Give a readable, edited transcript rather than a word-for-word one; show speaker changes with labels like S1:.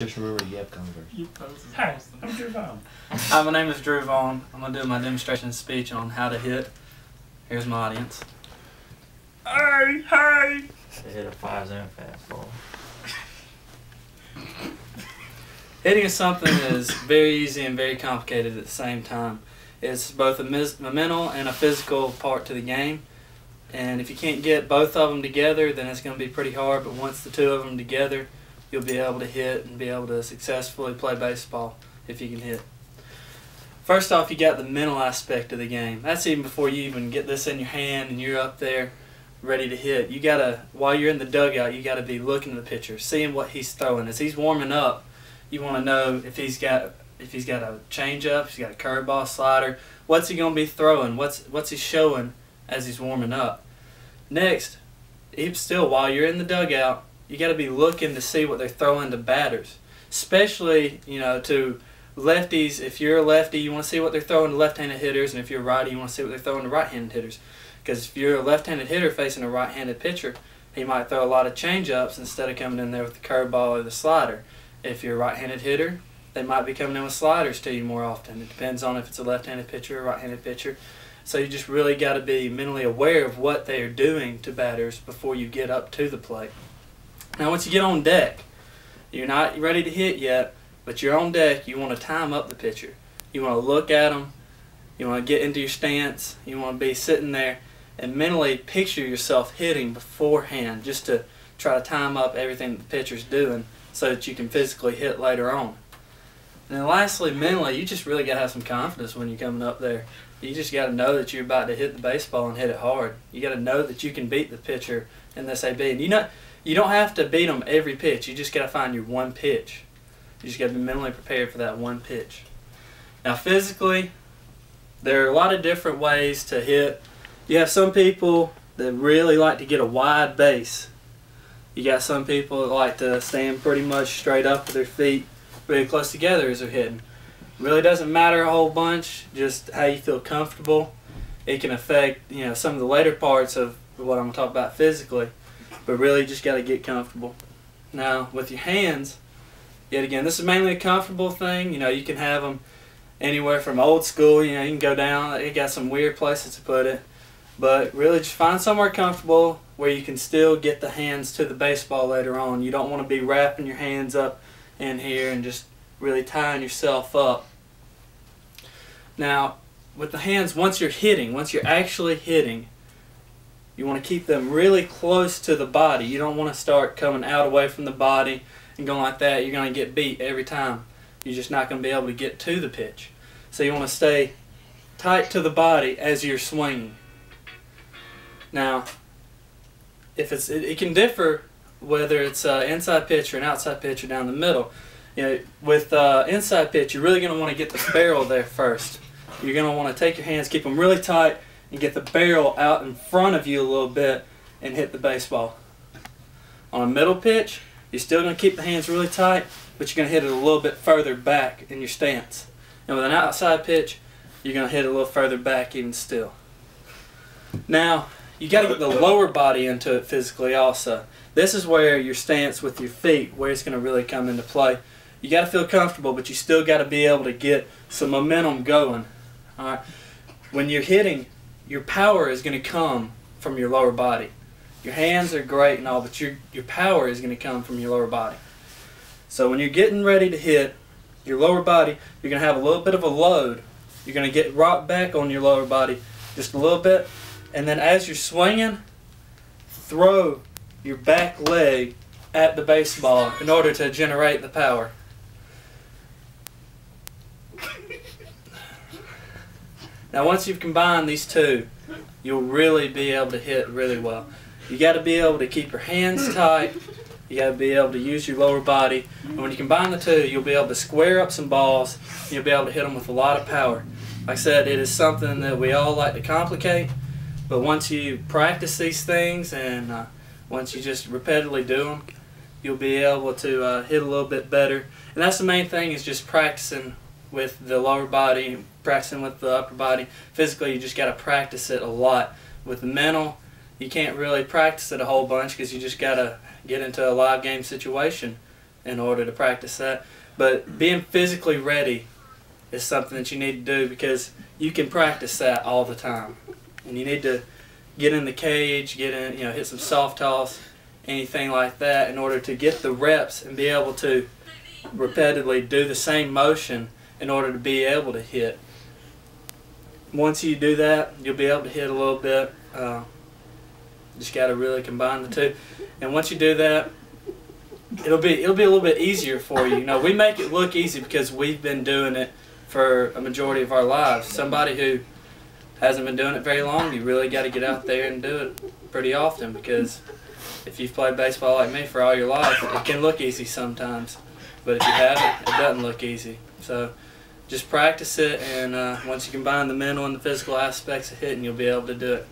S1: Just remember, you have Converse.
S2: Hi, I'm Drew Vaughan.
S3: Hi, my name is Drew Vaughan. I'm going to do my demonstration speech on how to hit. Here's my audience.
S2: Hey!
S1: They hit a 5-zone fastball.
S3: Hitting is something that is very easy and very complicated at the same time. It's both a mental and a physical part to the game. And if you can't get both of them together, then it's going to be pretty hard. But once the two of them together, you'll be able to hit and be able to successfully play baseball if you can hit. First off, you got the mental aspect of the game. That's even before you even get this in your hand and you're up there ready to hit. You gotta, while you're in the dugout, you gotta be looking at the pitcher, seeing what he's throwing. As he's warming up, you want to know if he's got a changeup, if he's got a curveball, slider. What's he gonna be throwing? What's he showing as he's warming up? Next, even still, while you're in the dugout, you got to be looking to see what they're throwing to batters, especially to lefties. If you're a lefty, you want to see what they're throwing to left-handed hitters, and if you're a righty, you want to see what they're throwing to right-handed hitters. Because if you're a left-handed hitter facing a right-handed pitcher, he might throw a lot of change-ups instead of coming in there with the curveball or the slider. If you're a right-handed hitter, they might be coming in with sliders to you more often. It depends on if it's a left-handed pitcher or a right-handed pitcher. So you just really got to be mentally aware of what they are doing to batters before you get up to the plate. Now once you get on deck, you're not ready to hit yet, but you're on deck, you want to time up the pitcher. You want to look at them, you want to get into your stance, you want to be sitting there and mentally picture yourself hitting beforehand just to try to time up everything that the pitcher's doing so that you can physically hit later on. And then lastly, mentally, you just really got to have some confidence when you're coming up there. You just got to know that you're about to hit the baseball and hit it hard. You got to know that you can beat the pitcher in this AB. And you don't have to beat them every pitch. You just got to find your one pitch. You just got to be mentally prepared for that one pitch. Now physically, there are a lot of different ways to hit. You have some people that really like to get a wide base. You got some people that like to stand pretty much straight up with their feet really close together as they're hitting. Really doesn't matter a whole bunch, just how you feel comfortable. It can affect some of the later parts of what I'm going to talk about physically, but really just got to get comfortable. Now with your hands, yet again, this is mainly a comfortable thing. You can have them anywhere from old school, you can go down, it got some weird places to put it, but really just find somewhere comfortable where you can still get the hands to the baseball later on. You don't want to be wrapping your hands up in here and just really tying yourself up. Now with the hands, once you're actually hitting, you want to keep them really close to the body. You don't want to start coming out away from the body and going like that. You're going to get beat every time. You're just not going to be able to get to the pitch. So you want to stay tight to the body as you're swinging. Now it can differ whether it's an inside pitch or an outside pitch or down the middle. With inside pitch, you're really going to want to get the barrel there first. You're going to want to take your hands, keep them really tight, and get the barrel out in front of you a little bit and hit the baseball. On a middle pitch, you're still going to keep the hands really tight, but you're going to hit it a little bit further back in your stance. And with an outside pitch, you're going to hit it a little further back even still. Now, you got to get the lower body into it physically also. This is where your stance with your feet, where it's going to really come into play. You got to feel comfortable, but you still got to be able to get some momentum going. All right. When you're hitting, your power is going to come from your lower body. Your hands are great and all, but your power is going to come from your lower body. So when you're getting ready to hit, your lower body, you're going to have a little bit of a load. You're going to get rocked back on your lower body just a little bit, and then as you're swinging, throw your back leg at the baseball in order to generate the power. Now once you've combined these two, you'll really be able to hit really well. You got to be able to keep your hands tight. You got to be able to use your lower body. And when you combine the two, you'll be able to square up some balls. And you'll be able to hit them with a lot of power. Like I said, it is something that we all like to complicate. But once you practice these things and once you just repetitively do them, you'll be able to hit a little bit better. And that's the main thing, is just practicing with the lower body, practicing with the upper body. Physically, you just got to practice it a lot. With the mental, you can't really practice it a whole bunch because you just got to get into a live game situation in order to practice that. But being physically ready is something that you need to do, because you can practice that all the time. And you need to get in the cage, get in, hit some soft toss, anything like that, in order to get the reps and be able to repetitively do the same motion in order to be able to hit. Once you do that, you'll be able to hit a little bit. Just got to really combine the two. And once you do that, it'll be a little bit easier for you. We make it look easy because we've been doing it for a majority of our lives. Somebody who hasn't been doing it very long, you really got to get out there and do it pretty often, because if you've played baseball like me for all your life, it can look easy sometimes. But if you haven't, it doesn't look easy. So just practice it, and once you combine the mental and the physical aspects of hitting, you'll be able to do it.